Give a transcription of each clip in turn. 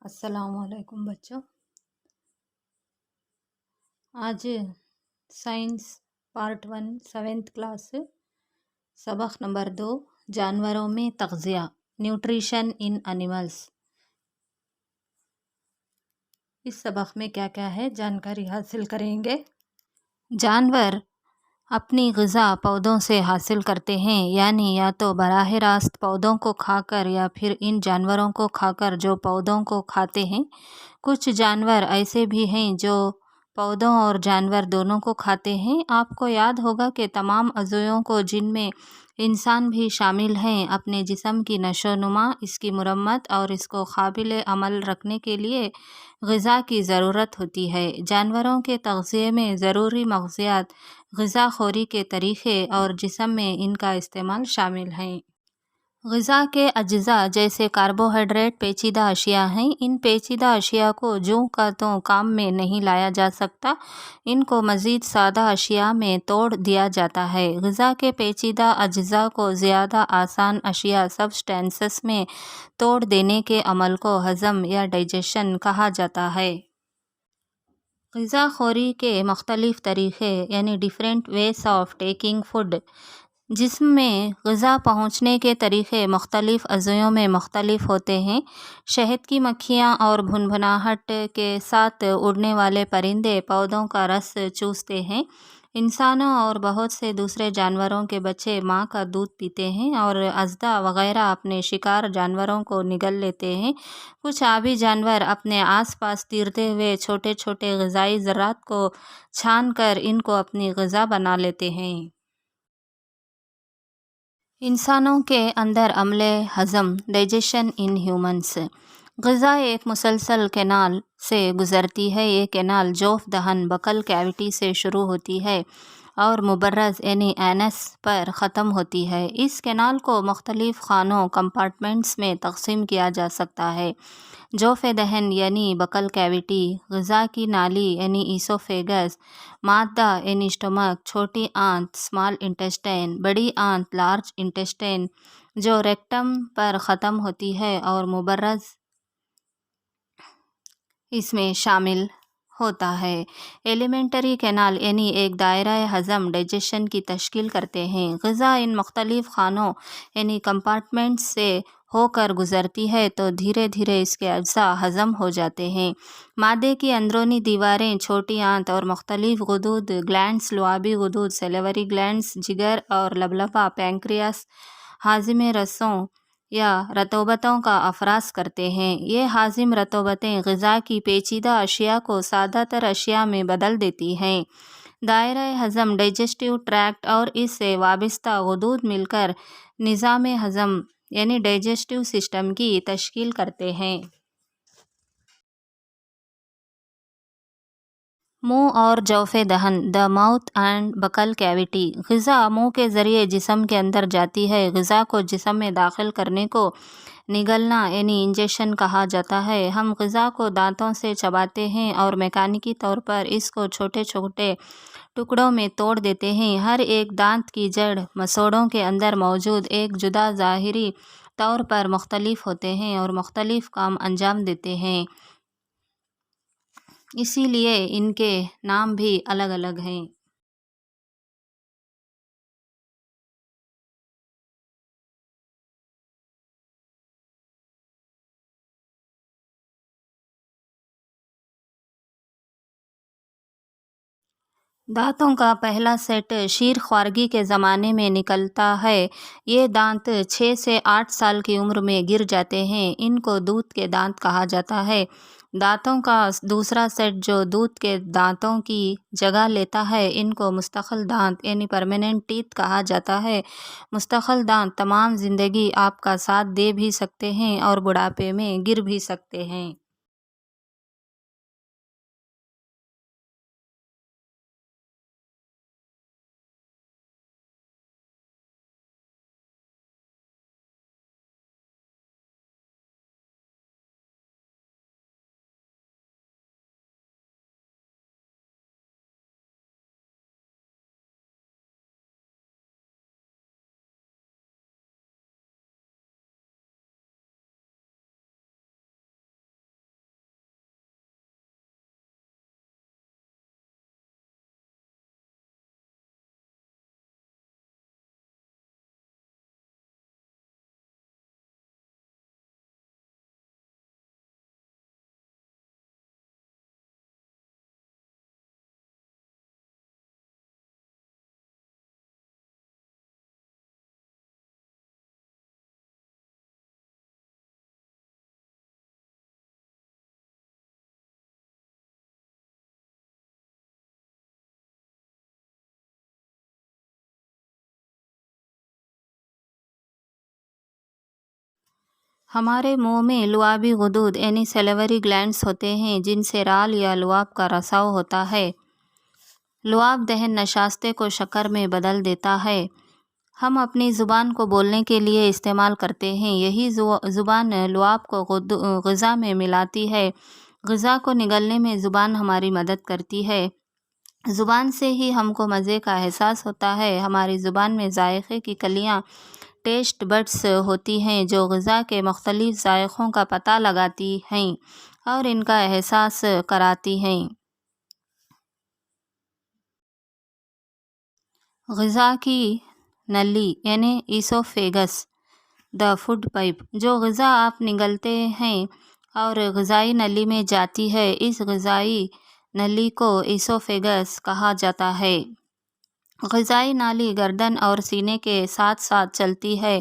السلام علیکم بچوں. آج سائنس پارٹ 1 7th کلاس سبق نمبر 2 جانوروں میں تغذیہ نیوٹریشن ان اینیملز. اس سبق میں کیا کیا ہے جانکاری حاصل کریں گے. جانور اپنی غذا پودوں سے حاصل کرتے ہیں، یعنی یا تو براہ راست پودوں کو کھا کر یا پھر ان جانوروں کو کھا کر جو پودوں کو کھاتے ہیں. کچھ جانور ایسے بھی ہیں جو پودوں اور جانور دونوں کو کھاتے ہیں. آپ کو یاد ہوگا کہ تمام عضووں کو، جن میں انسان بھی شامل ہیں، اپنے جسم کی نشو و نما، اس کی مرمت اور اس کو قابل عمل رکھنے کے لیے غذا کی ضرورت ہوتی ہے. جانوروں کے تغذیے میں ضروری مغذیات، غذا خوری کے طریقے اور جسم میں ان کا استعمال شامل ہیں. غذا کے اجزاء جیسے کاربوہائیڈریٹ پیچیدہ اشیاء ہیں. ان پیچیدہ اشیاء کو جوں کا توں کام میں نہیں لایا جا سکتا، ان کو مزید سادہ اشیاء میں توڑ دیا جاتا ہے. غذا کے پیچیدہ اجزاء کو زیادہ آسان اشیاء سبسٹینسز میں توڑ دینے کے عمل کو ہضم یا ڈائجیشن کہا جاتا ہے. غذا خوری کے مختلف طریقے یعنی different ways of taking food. جسم میں غذا پہنچنے کے طریقے مختلف عضووں میں مختلف ہوتے ہیں. شہد کی مکھیاں اور بھنبھناہٹ کے ساتھ اڑنے والے پرندے پودوں کا رس چوستے ہیں. انسانوں اور بہت سے دوسرے جانوروں کے بچے ماں کا دودھ پیتے ہیں اور اژدھا وغیرہ اپنے شکار جانوروں کو نگل لیتے ہیں. کچھ آبی جانور اپنے آس پاس تیرتے ہوئے چھوٹے چھوٹے غذائی ذرات کو چھان کر ان کو اپنی غذا بنا لیتے ہیں. انسانوں کے اندر عملِ ہضم ڈائجیشن ان ہیومنس. غذا ایک مسلسل کینال سے گزرتی ہے. یہ کینال جوف دہن بکل کیویٹی سے شروع ہوتی ہے اور مبرز یعنی اینس پر ختم ہوتی ہے. اس کینال کو مختلف خانوں کمپارٹمنٹس میں تقسیم کیا جا سکتا ہے. جوف دہن یعنی بکل کیویٹی، غذا کی نالی یعنی ایسوفیگس، معدہ یعنی اسٹمک، چھوٹی آنت اسمال انٹسٹائن، بڑی آنت لارج انٹسٹائن جو ریکٹم پر ختم ہوتی ہے اور مبرز اس میں شامل ہوتا ہے. ایلیمنٹری کینال یعنی ایک دائرہ ہضم ڈائجیشن کی تشکیل کرتے ہیں. غذا ان مختلف خانوں یعنی کمپارٹمنٹس سے ہو کر گزرتی ہے تو دھیرے دھیرے اس کے اجزاء ہضم ہو جاتے ہیں. معدے کی اندرونی دیواریں، چھوٹی آنت اور مختلف غدود گلینڈز، لعابی غدود، سیلیوری گلینڈز، جگر اور لبلبہ پینکریاس ہاضمِ رسوں یا رطوبتوں کا افراز کرتے ہیں. یہ ہاضم رطوبتیں غذا کی پیچیدہ اشیاء کو سادہ تر اشیاء میں بدل دیتی ہیں. دائرہ ہضم ڈائجسٹیو ٹریکٹ اور اس سے وابستہ غدود مل کر نظام ہضم یعنی ڈائجسٹیو سسٹم کی تشکیل کرتے ہیں. منہ اور جوف دہن دا ماؤتھ اینڈ بکل کیویٹی. غذا منہ کے ذریعے جسم کے اندر جاتی ہے. غذا کو جسم میں داخل کرنے کو نگلنا یعنی انجیکشن کہا جاتا ہے. ہم غذا کو دانتوں سے چباتے ہیں اور میکانیکی طور پر اس کو چھوٹے چھوٹے ٹکڑوں میں توڑ دیتے ہیں. ہر ایک دانت کی جڑ مسوڑھوں کے اندر موجود ایک جدا ظاہری طور پر مختلف ہوتے ہیں اور مختلف کام انجام دیتے ہیں، اسی لیے ان کے نام بھی الگ الگ ہیں. دانتوں کا پہلا سیٹ شیر خوارگی کے زمانے میں نکلتا ہے. یہ دانت 6 سے 8 سال کی عمر میں گر جاتے ہیں. ان کو دودھ کے دانت کہا جاتا ہے. دانتوں کا دوسرا سیٹ جو دودھ کے دانتوں کی جگہ لیتا ہے، ان کو مستقل دانت یعنی پرماننٹ ٹیتھ کہا جاتا ہے. مستقل دانت تمام زندگی آپ کا ساتھ دے بھی سکتے ہیں اور بڑھاپے میں گر بھی سکتے ہیں. ہمارے منہ میں لعابی غدود یعنی سلیوری گلینڈز ہوتے ہیں جن سے رال یا لعاب کا رساؤ ہوتا ہے۔ لعاب دہن نشاستے کو شکر میں بدل دیتا ہے۔ ہم اپنی زبان کو بولنے کے لیے استعمال کرتے ہیں۔ یہی زبان لعاب کو غذا میں ملاتی ہے۔ غذا کو نگلنے میں زبان ہماری مدد کرتی ہے۔ زبان سے ہی ہم کو مزے کا احساس ہوتا ہے۔ ہماری زبان میں ذائقے کی کلیاں ٹیسٹ بڈس ہوتی ہیں جو غذا کے مختلف ذائقوں کا پتہ لگاتی ہیں اور ان کا احساس کراتی ہیں۔ غذا کی نلی یعنی ایسوفیگس، دا فوڈ پائپ، جو غذا آپ نگلتے ہیں اور غذائی نلی میں جاتی ہے، اس غذائی نلی کو ایسوفیگس کہا جاتا ہے۔ غذائی نالی گردن اور سینے کے ساتھ ساتھ چلتی ہے۔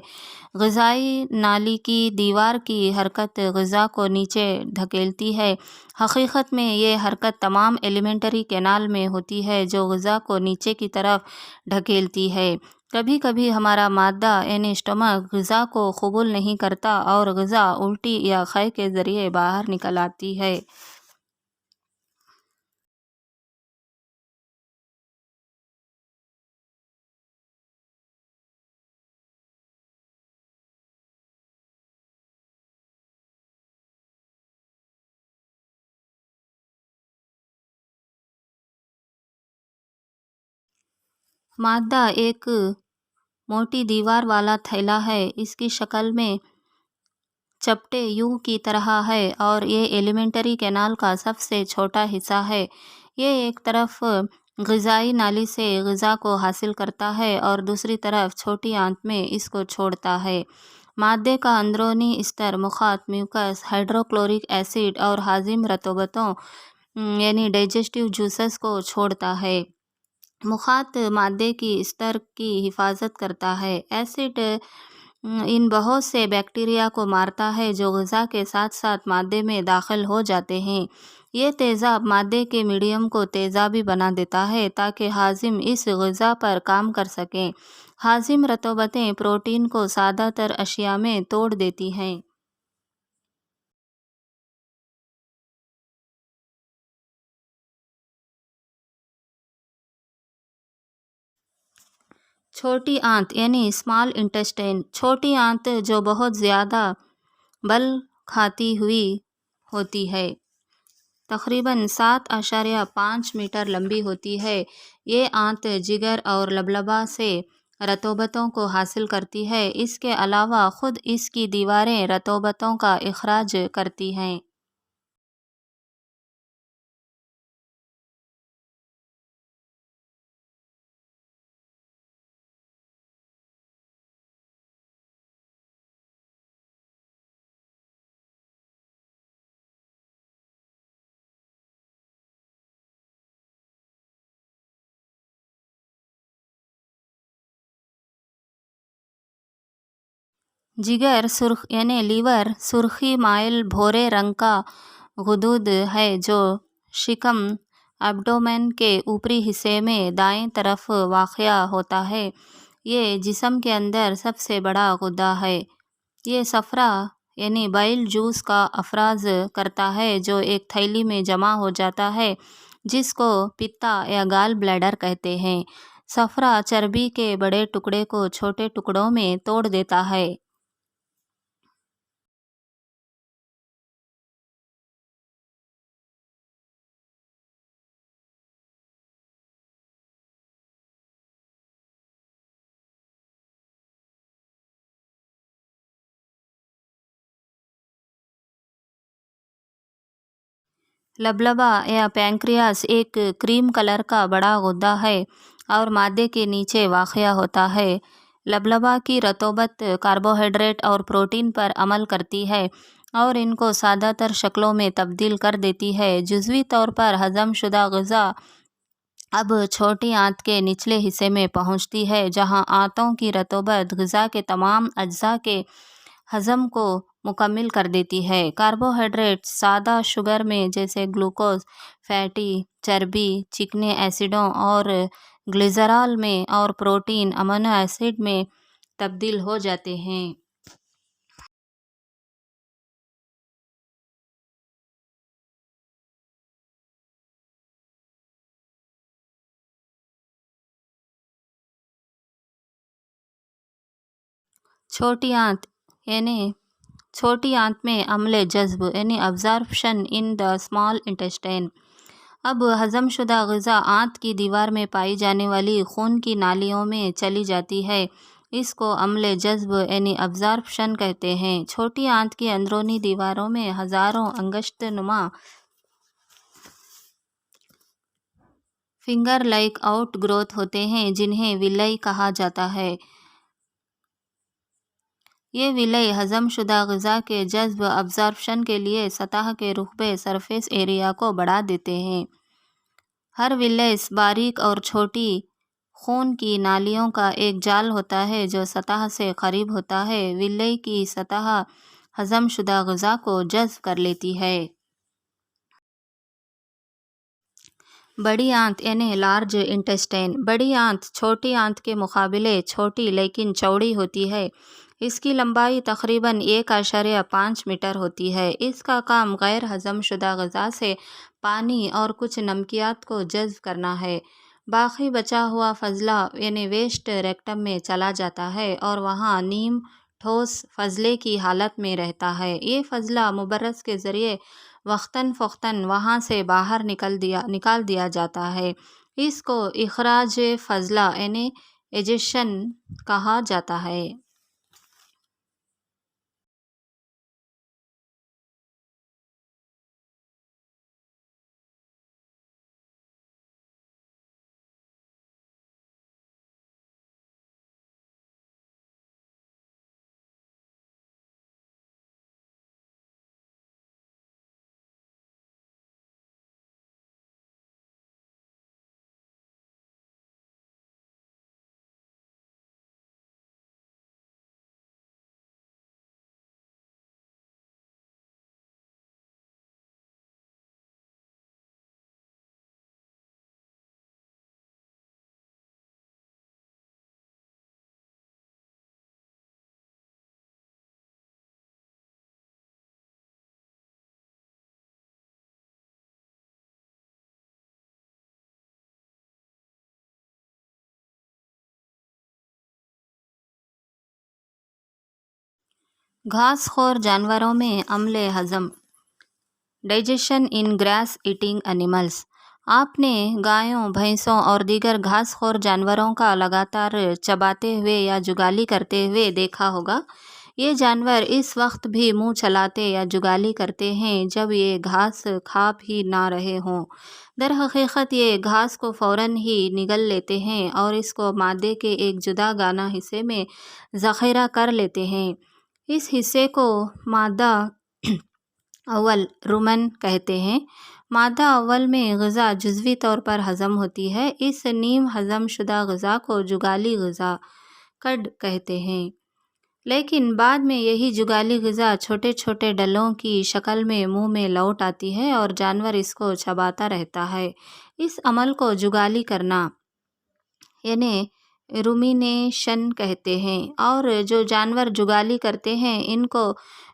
غذائی نالی کی دیوار کی حرکت غذا کو نیچے دھکیلتی ہے۔ حقیقت میں یہ حرکت تمام ایلیمنٹری کینال میں ہوتی ہے جو غذا کو نیچے کی طرف دھکیلتی ہے۔ کبھی کبھی ہمارا معدہ یعنی اسٹمک غذا کو قبول نہیں کرتا اور غذا الٹی یا قے کے ذریعے باہر نکل آتی ہے۔ معدہ ایک موٹی دیوار والا تھیلا ہے۔ اس کی شکل میں چپٹے یو کی طرح ہے اور یہ ایلیمنٹری کینال کا سب سے چھوٹا حصہ ہے۔ یہ ایک طرف غذائی نالی سے غذا کو حاصل کرتا ہے اور دوسری طرف چھوٹی آنت میں اس کو چھوڑتا ہے۔ معدے کا اندرونی استر مخاط، میوکس، ہائیڈروکلورک ایسڈ اور ہاضم رطوبتوں یعنی ڈائجسٹیو جوسز کو چھوڑتا ہے۔ مخاط معدے کی استر کی حفاظت کرتا ہے۔ ایسڈ ان بہت سے بیکٹیریا کو مارتا ہے جو غذا کے ساتھ ساتھ معدے میں داخل ہو جاتے ہیں۔ یہ تیزاب معدے کے میڈیم کو تیزابی بنا دیتا ہے تاکہ ہاضم اس غذا پر کام کر سکیں۔ ہاضم رطوبتیں پروٹین کو سادہ تر اشیاء میں توڑ دیتی ہیں۔ چھوٹی آنت یعنی اسمال انٹسٹائن، چھوٹی آنت جو بہت زیادہ بل کھاتی ہوئی ہوتی ہے، تقریباً 7.5 میٹر لمبی ہوتی ہے۔ یہ آنت جگر اور لبلبا سے رطوبتوں کو حاصل کرتی ہے۔ اس کے علاوہ خود اس کی دیواریں رطوبتوں کا اخراج کرتی ہیں۔ جگر سرخ یعنی لیور سرخی مائل بھورے رنگ کا غدود ہے جو شکم ایبڈومن کے اوپری حصے میں دائیں طرف واقع ہوتا ہے۔ یہ جسم کے اندر سب سے بڑا غدہ ہے۔ یہ صفرا یعنی بائل جوس کا افراز کرتا ہے جو ایک تھیلی میں جمع ہو جاتا ہے جس کو پتا یا گال بلیڈر کہتے ہیں۔ صفرا چربی کے بڑے ٹکڑے کو چھوٹے ٹکڑوں میں توڑ دیتا ہے۔ لبلبا یا پینکریاس ایک کریم کلر کا بڑا غدہ ہے اور معدے کے نیچے واقع ہوتا ہے۔ لبلبا کی رطوبت کاربوہائیڈریٹ اور پروٹین پر عمل کرتی ہے اور ان کو سادہ تر شکلوں میں تبدیل کر دیتی ہے۔ جزوی طور پر ہضم شدہ غذا اب چھوٹی آنت کے نچلے حصے میں پہنچتی ہے جہاں آنتوں کی رطوبت غذا کے تمام اجزاء کے ہضم کو مکمل کر دیتی ہے۔ کاربوہائیڈریٹ سادہ شوگر میں جیسے گلوکوز، فیٹی چربی، چکنی ایسڈوں اور گلیسرال میں اور پروٹین امینو ایسڈ میں تبدیل ہو جاتے ہیں۔ چھوٹی آنت یعنی چھوٹی آنت میں عمل جذب یعنی absorption in the small intestine. اب ہضم شدہ غذا آنت کی دیوار میں پائی جانے والی خون کی نالیوں میں چلی جاتی ہے، اس کو عمل جذب یعنی ابزارپشن کہتے ہیں۔ چھوٹی آنت کی اندرونی دیواروں میں ہزاروں انگشت نما فنگر لائک آؤٹ گروتھ ہوتے ہیں جنہیں ویلائی کہا جاتا ہے۔ یہ ویلائی ہضم شدہ غذا کے جذب ابزارپشن کے لیے سطح کے رقبے سرفیس ایریا کو بڑھا دیتے ہیں۔ ہر ویلائس باریک اور چھوٹی خون کی نالیوں کا ایک جال ہوتا ہے جو سطح سے قریب ہوتا ہے۔ ویلائی کی سطح ہضم شدہ غذا کو جذب کر لیتی ہے۔ بڑی آنت یعنی لارج انٹسٹائن۔ بڑی آنت چھوٹی آنت کے مقابلے چھوٹی لیکن چوڑی ہوتی ہے۔ اس کی لمبائی تقریباً 1.5 میٹر ہوتی ہے۔ اس کا کام غیر ہضم شدہ غذا سے پانی اور کچھ نمکیات کو جذب کرنا ہے۔ باقی بچا ہوا فضلہ یعنی ویسٹ ریکٹم میں چلا جاتا ہے اور وہاں نیم ٹھوس فضلے کی حالت میں رہتا ہے۔ یہ فضلہ مبرز کے ذریعے وقتاً فوقتاً وہاں سے باہر نکال دیا جاتا ہے۔ اس کو اخراج فضلہ یعنی ایجیشن کہا جاتا ہے۔ گھاس خور جانوروں میں عمل ہضم ڈائجیشن ان گراس ایٹنگ اینیملز۔ آپ نے گایوں، بھینسوں اور دیگر گھاس خور جانوروں کا لگاتار چباتے ہوئے یا جگالی کرتے ہوئے دیکھا ہوگا۔ یہ جانور اس وقت بھی منہ چلاتے یا جگالی کرتے ہیں جب یہ گھاس کھا ہی نہ رہے ہوں۔ در حقیقت یہ گھاس کو فوراً ہی نگل لیتے ہیں اور اس کو معدے کے ایک جدا گانا حصے میں ذخیرہ کر لیتے ہیں۔ اس حصے کو مادہ اول رومن کہتے ہیں۔ مادہ اول میں غذا جزوی طور پر ہضم ہوتی ہے۔ اس نیم ہضم شدہ غذا کو جگالی غذا کڈ کہتے ہیں، لیکن بعد میں یہی جگالی غذا چھوٹے چھوٹے ڈلوں کی شکل میں منہ میں لوٹ آتی ہے اور جانور اس کو چباتا رہتا ہے۔ اس عمل کو جگالی کرنا یعنی رومینیشن کہتے ہیں، اور جو جانور جگالی کرتے ہیں ان کو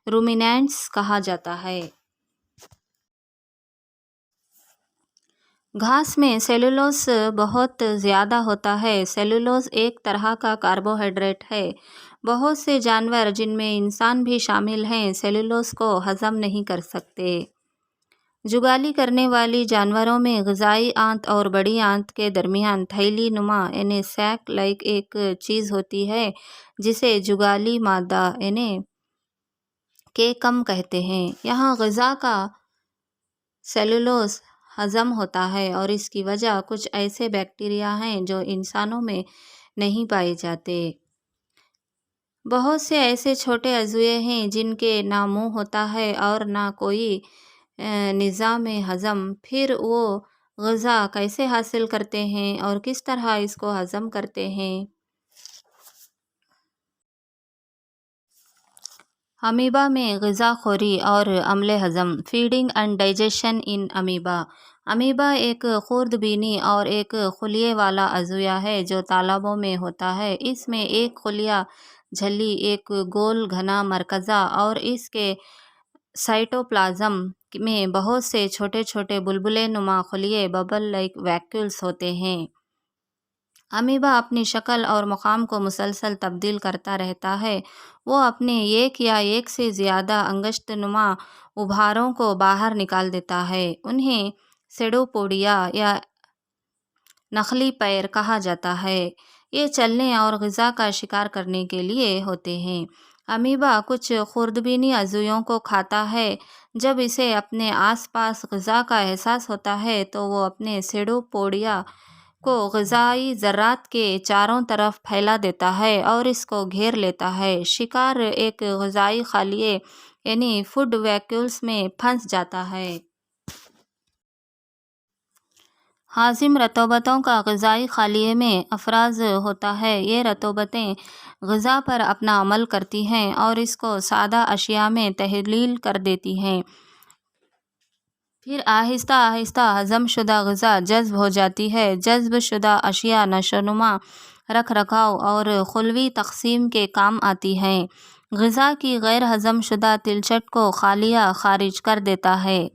رومینینٹس کہا جاتا ہے۔ گھاس میں سیلولوز بہت زیادہ ہوتا ہے۔ سیلولوز ایک طرح کا کاربوہائیڈریٹ ہے۔ بہت سے جانور جن میں انسان بھی شامل ہیں سیلولوز کو ہضم نہیں کر سکتے۔ جگالی کرنے والی جانوروں میں غذائی آنت اور بڑی آنت کے درمیان تھیلی نما یعنی سیک لائک ایک چیز ہوتی ہے جسے جگالی مادہ یعنی کیکم کہتے ہیں۔ یہاں غذا کا سیلولوز ہضم ہوتا ہے اور اس کی وجہ کچھ ایسے بیکٹیریا ہیں جو انسانوں میں نہیں پائے جاتے۔ بہت سے ایسے چھوٹے عضوے ہیں جن کے نہ منہ ہوتا ہے اور نہ کوئی نظام ہضم۔ پھر وہ غذا کیسے حاصل کرتے ہیں اور کس طرح اس کو ہضم کرتے ہیں؟ امیبا میں غذا خوری اور عمل ہضم feeding and digestion in amoeba. Amoeba ایک خوردبینی اور ایک خلیے والا عضویہ ہے جو تالابوں میں ہوتا ہے۔ اس میں ایک خلیہ جھلی، ایک گول گھنا مرکزہ اور اس کے سائٹوپلازم میں بہت سے چھوٹے چھوٹے بلبلے نما خلیے ببل لائک ویکیولز ہوتے ہیں۔ امیبا اپنی شکل اور مقام کو مسلسل تبدیل کرتا رہتا ہے۔ وہ اپنے ایک یا ایک سے زیادہ انگشت نما ابھاروں کو باہر نکال دیتا ہے۔ انہیں سیڈوپوڈیا یا نخلی پیر کہا جاتا ہے۔ یہ چلنے اور غذا کا شکار کرنے کے لیے ہوتے ہیں۔ امیبا کچھ خوردبینی عضویوں کو کھاتا ہے۔ جب اسے اپنے آس پاس غذا کا احساس ہوتا ہے تو وہ اپنے سیڈوپوڈیا کو غذائی ذرات کے چاروں طرف پھیلا دیتا ہے اور اس کو گھیر لیتا ہے۔ شکار ایک غذائی خلیے یعنی فوڈ ویکیولس میں پھنس جاتا ہے۔ ہاضم رطوبتوں کا غذائی خلیے میں افراز ہوتا ہے۔ یہ رطوبتیں غذا پر اپنا عمل کرتی ہیں اور اس کو سادہ اشیاء میں تحلیل کر دیتی ہیں۔ پھر آہستہ آہستہ ہضم شدہ غذا جذب ہو جاتی ہے۔ جذب شدہ اشیاء نشوونما، رکھ رکھاؤ اور خلوی تقسیم کے کام آتی ہیں۔ غذا کی غیر ہضم شدہ تلچھٹ کو خلیہ خارج کر دیتا ہے۔